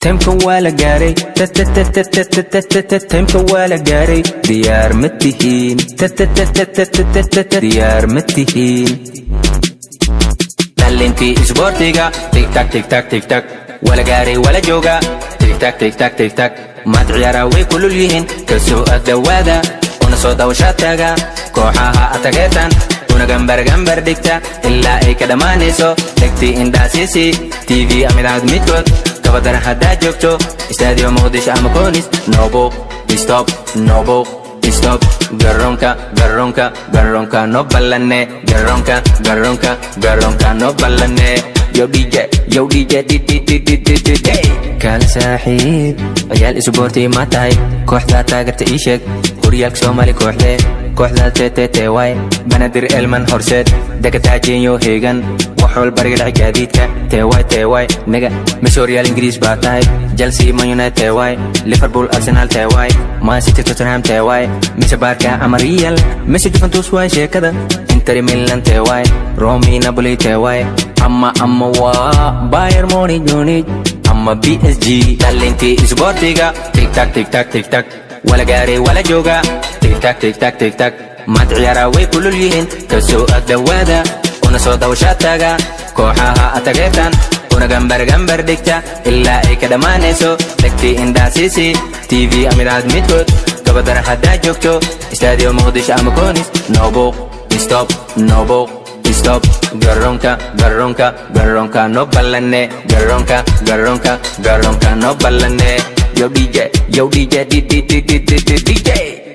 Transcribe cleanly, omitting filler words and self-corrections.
تمكن ولا قاري تمكن ولا قاري ديار متهين ديار متهين دلنتي اسبورتيغا تيك تاك تيك تاك تيك تاك ولا قاري ولا جوغا تيك تاك تيك تاك تيك تاك ما تعيارا وي كل اليهن كسوء الدوادا ونصودا وشاتاغا كوحاها اتاكيتان una gambar dikta illa ay kadamaanayso degti indhaasiisi tv amidaad midkood gabadana haddaa joogto istaadio muqdisho ama koonis nobuuq stop nobuuq stop garoonka no ballanne garoonka no ballanne yo dj kaala saaxiib ciyaal isboorti ma tahay kooxdaa taageerta ii sheeg horyaalka soomaali kooxdee kooxda TTTY banadir elman horseed degtaajiyo heegan waxul bariga gaadiidka TY naga misorial ingiriis baa tahay Chelsea Man United TY Liverpool Arsenal TY Man City Tottenham TY misabarka Real Messi Juventus way sheekada Inter Milan TY Roma Napoli TY amma wa Bayern Munich amma PSG talenti isboortiga tik tak ولا قاري ولا جوغا تيك تاك ما تعيارا وي كل اليهن كسوء الدوادا ونصودا وشاتاغا كوحاها اتاكيتان una gambar dikta illa ay kadamaanayso degti indhaasiisi tv amidaad midkood gabadana haddaa joogto istaadio muqdisho ama koonis nobuuq stop garoonka no ballanne garoonka no ballanne yo dj DJ